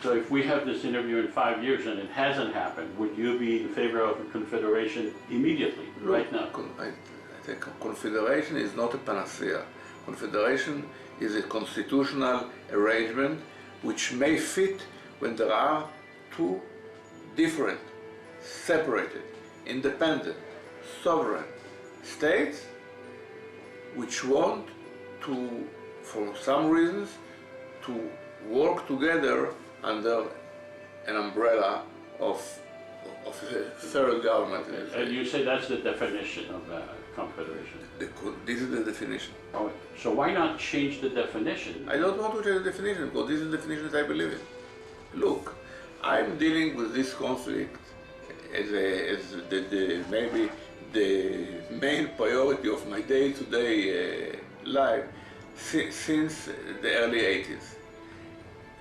So if we have this interview in 5 years and it hasn't happened, would you be in favor of a confederation immediately, right now? I think confederation is not a panacea. Confederation is a constitutional arrangement which may fit when there are two different, separated, independent, sovereign states which want to, for some reasons, to work together under an umbrella of a third government. And you say that's the definition of confederation? This is the definition. Oh, so why not change the definition? I don't want to change the definition because this is the definition that I believe in. Look, I'm dealing with this conflict as maybe the main priority of my day-to-day life since the early 80s.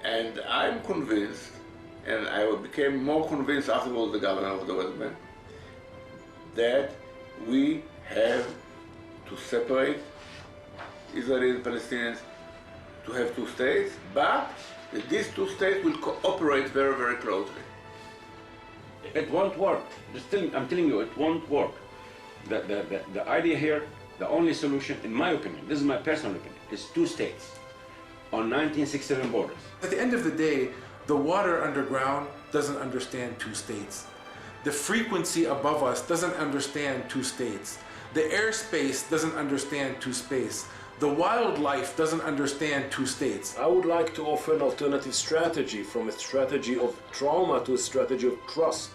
And I'm convinced, and I became more convinced after I was the governor of the West Bank, that we have to separate Israelis and Palestinians, to have two states, but that these two states will cooperate very, very closely. It won't work. I'm telling you, it won't work. The idea here, the only solution, in my opinion, this is my personal opinion, is two states on 1967 borders. At the end of the day, the water underground doesn't understand two states. The frequency above us doesn't understand two states. The airspace doesn't understand two states. The wildlife doesn't understand two states. I would like to offer an alternative strategy, from a strategy of trauma to a strategy of trust.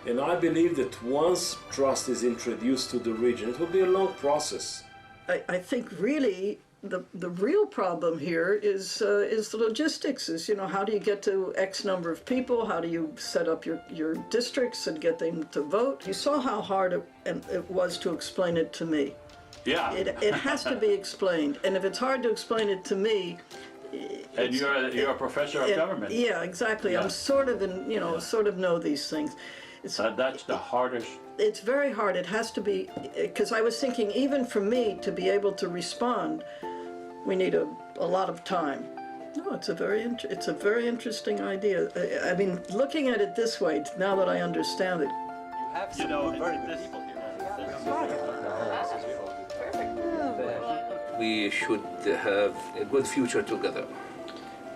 And I believe that once trust is introduced to the region, it will be a long process. I think really the real problem here is the logistics. Is, you know, how do you get to X number of people? How do you set up your districts and get them to vote? You saw how hard it was to explain it to me. Yeah. It has to be explained, and if it's hard to explain it to me, and you're a professor of government. Yeah, exactly. Yeah. I'm sort of sort of know these things. That's the hardest. It's very hard. It has to be, because I was thinking, even for me to be able to respond, we need a lot of time. No, it's a very interesting idea. I mean, looking at it this way, now that I understand it. You have some very good people here. We should have a good future together.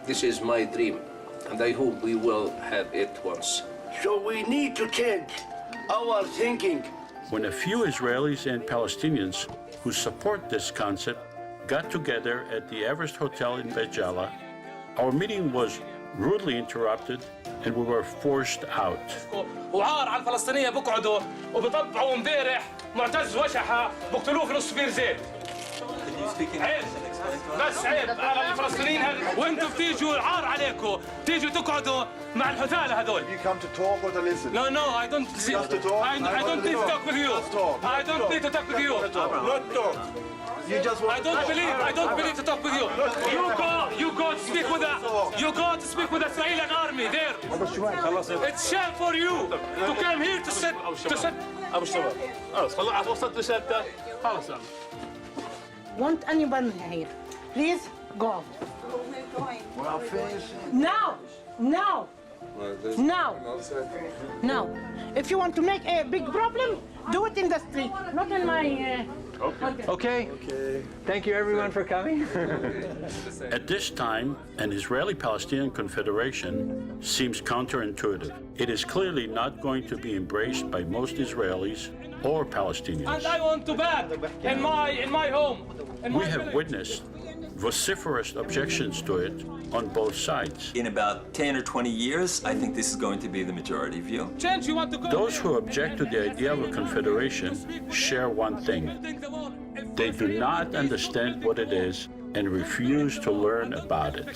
This is my dream, and I hope we will have it once. So we need to change our thinking. When a few Israelis and Palestinians who support this concept got together at the Everest Hotel in Beit Jala, our meeting was rudely interrupted and we were forced out. وعار على الفلسطينية بقعدوا وبطبعوا امبارح معتز وشحة بقتلوه في نص بير زيت. عيب بس عيب على الفلسطينيين وانتم بتيجوا عار عليكم تيجوا تقعدوا مع الحثالة هذول. You come to talk or to listen? No, I don't. Just to talk? I don't need to talk with you. I don't need to talk with you. Not talk. You just want I don't believe to talk with you. You go to speak with the Israeli army there. It's shame for you to come here to sit. أبو شباب خلاص وصلت رسالته خلاص. Want anyone here? Please go. Well, finish. Now. If you want to make a big problem, do it in the street, not in my. Okay. Thank you everyone for coming. At this time, an Israeli-Palestinian confederation seems counterintuitive. It is clearly not going to be embraced by most Israelis or Palestinians. And I want to bed in my home. We have witnessed vociferous objections to it on both sides. In about 10 or 20 years, I think this is going to be the majority view. Those who object to the idea of a confederation share one thing. They do not understand what it is and refuse to learn about it.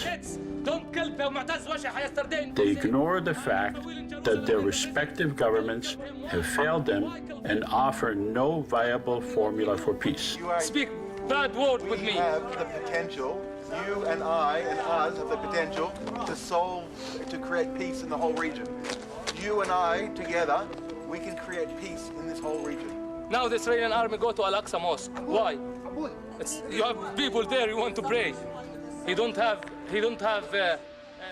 They ignore the fact that their respective governments have failed them and offer no viable formula for peace. Speak bad word with me. You have the potential, you and I and us have the potential to create peace in the whole region. You and I together, we can create peace in this whole region. Now the Israeli army go to Al-Aqsa Mosque. Why? You have people there you want to pray. He don't have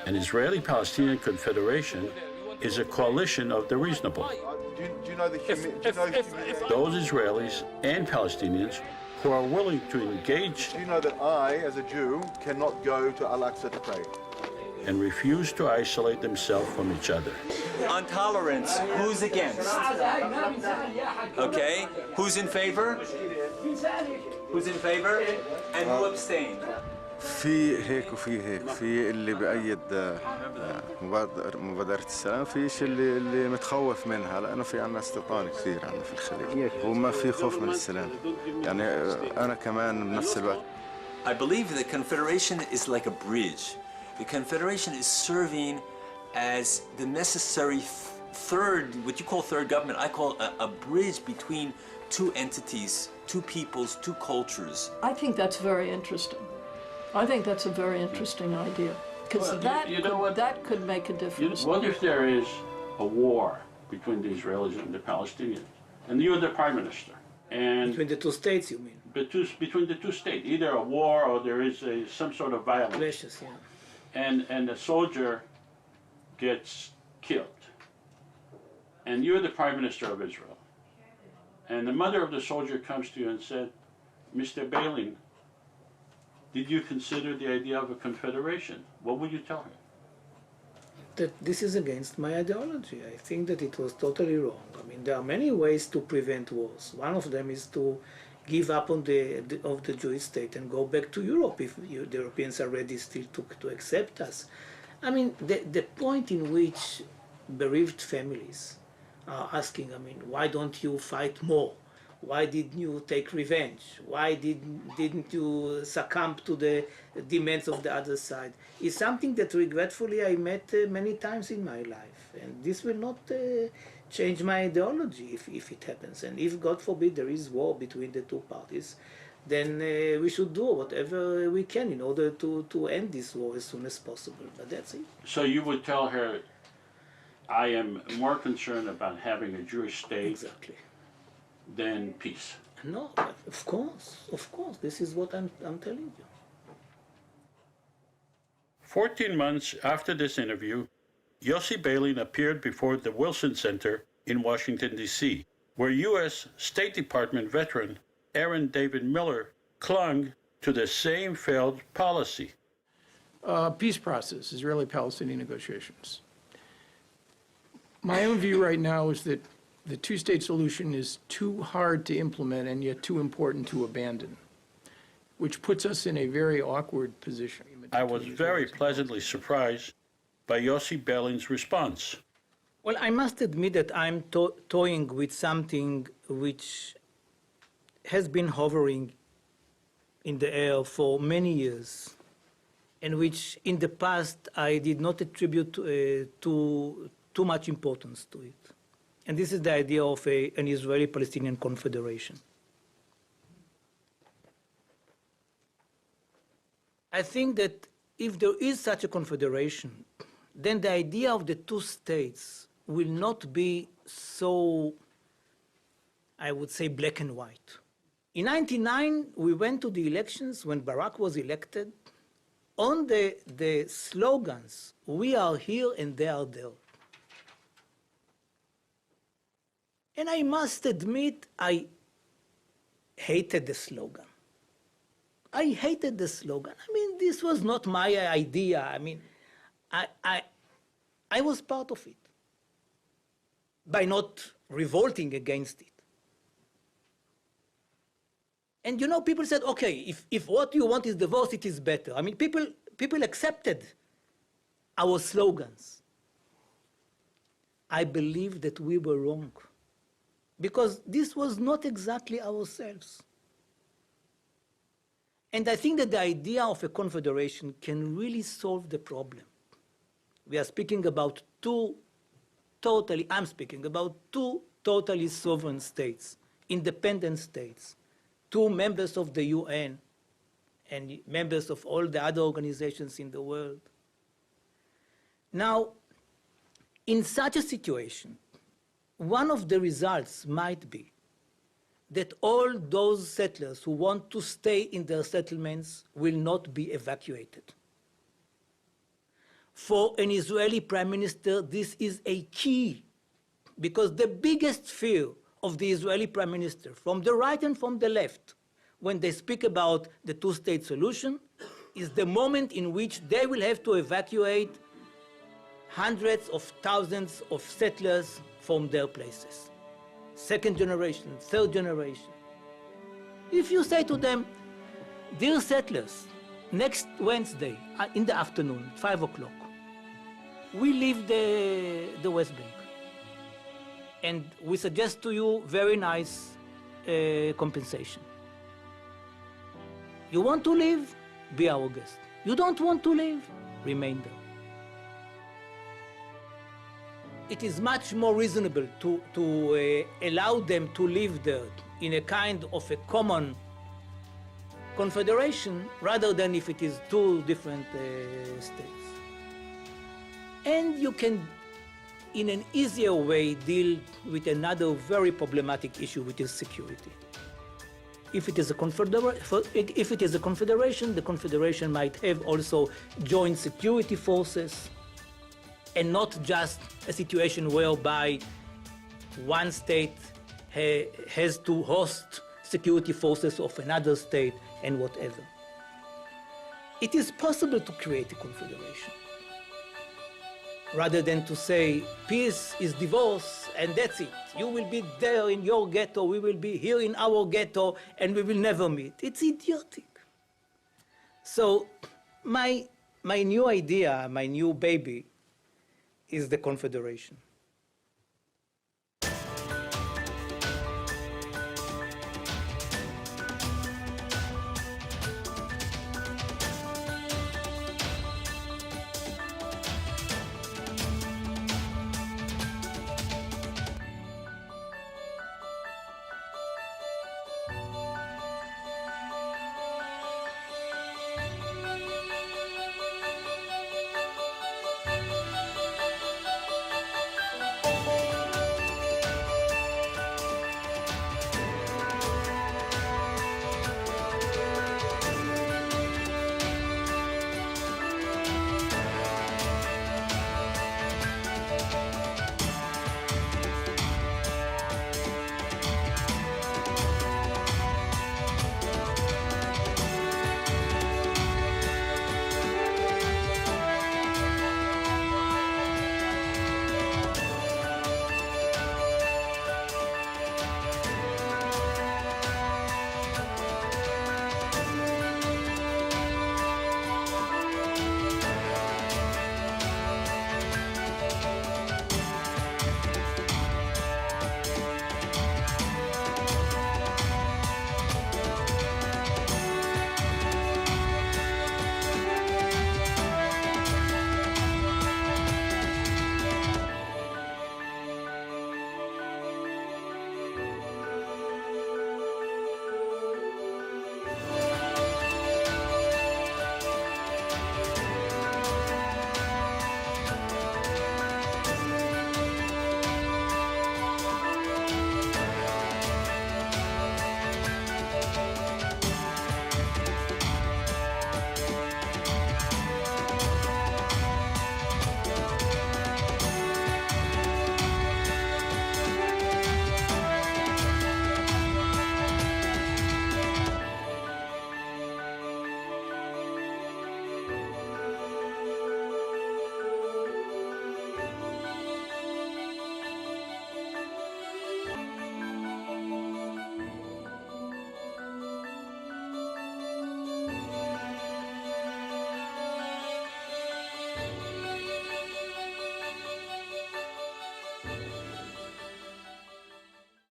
An Israeli-Palestinian Confederation is a coalition of the reasonable. Do you know the Those Israelis and Palestinians who are willing to engage Do you know that I, as a Jew, cannot go to Al-Aqsa to pray? and refuse to isolate themselves from each other. On tolerance, who's against? Okay, who's in favor? Who's in favor? And who abstained? في هيك وفي هيك، في اللي بأيد مبادرة السلام، في شيء اللي متخوف منها، لأنه في عنا استيطان كثير عنا في الخليج، وما في خوف من السلام. يعني أنا كمان بنفس الوقت. I believe the Confederation is like a bridge. The Confederation is serving as the necessary third, what you call third government, I call a bridge between two entities, two peoples, two cultures. I think that's very interesting. I think that's a very interesting idea, because Well, that could make a difference. What if there is a war between the Israelis and the Palestinians, and you're the prime minister, and Between the two states, you mean? between the two states, either a war or there is some sort of violence, Clashes, yeah. and a soldier gets killed, and you're the prime minister of Israel, and the mother of the soldier comes to you and said, Mr. Balin, did you consider the idea of a confederation? What would you tell her? That this is against my ideology. I think that it was totally wrong. I mean, there are many ways to prevent wars. One of them is to give up on the Jewish state and go back to Europe if the Europeans are ready still to accept us. I mean, the point in which bereaved families are asking, I mean, why don't you fight more? Why didn't you take revenge? Why didn't you succumb to the demands of the other side? Is something that regretfully I met many times in my life. And this will not change my ideology if it happens. And if, God forbid, there is war between the two parties, then we should do whatever we can in order to end this war as soon as possible. But that's it. So you would tell her, I am more concerned about having a Jewish state than peace. No, of course, this is what I'm telling you. 14 months after this interview, Yossi Beilin appeared before the Wilson Center in Washington, D.C., where U.S. State Department veteran Aaron David Miller clung to the same failed policy. Peace process, Israeli-Palestinian negotiations. My own view right now is that the two-state solution is too hard to implement and yet too important to abandon, which puts us in a very awkward position. I was very pleasantly surprised by Yossi Beilin's response. Well, I must admit that I'm toying with something which has been hovering in the air for many years, and which in the past I did not attribute too much importance to it. And this is the idea of an Israeli-Palestinian confederation. I think that if there is such a confederation, then the idea of the two states will not be so, I would say, black and white. In 1999, we went to the elections when Barak was elected. On the slogans, we are here and they are there. And I must admit, I hated the slogan. I hated the slogan. I mean, this was not my idea. I mean, I was part of it by not revolting against it. And you know, people said, okay, if what you want is divorce, it is better. I mean, people accepted our slogans. I believe that we were wrong, because this was not exactly ourselves. And I think that the idea of a confederation can really solve the problem. We are speaking about I'm speaking about two totally sovereign states, independent states, two members of the UN and members of all the other organizations in the world. Now, in such a situation, one of the results might be that all those settlers who want to stay in their settlements will not be evacuated. For an Israeli prime minister, this is a key, because the biggest fear of the Israeli prime minister, from the right and from the left, when they speak about the two-state solution, is the moment in which they will have to evacuate hundreds of thousands of settlers from their places. Second generation, third generation. If you say to them, dear settlers, next Wednesday in the afternoon, 5 o'clock, we leave the West Bank. And we suggest to you very nice compensation. You want to leave? Be our guest. You don't want to leave? Remain there. It is much more reasonable to allow them to live there in a kind of a common confederation rather than if it is two different states. And you can, in an easier way, deal with another very problematic issue, which is security. If it is a confederation, the confederation might have also joint security forces, and not just a situation whereby one state has to host security forces of another state and whatever. It is possible to create a confederation, rather than to say, peace is divorce and that's it. You will be there in your ghetto, we will be here in our ghetto, and we will never meet. It's idiotic. So my new idea, my new baby, is the confederation.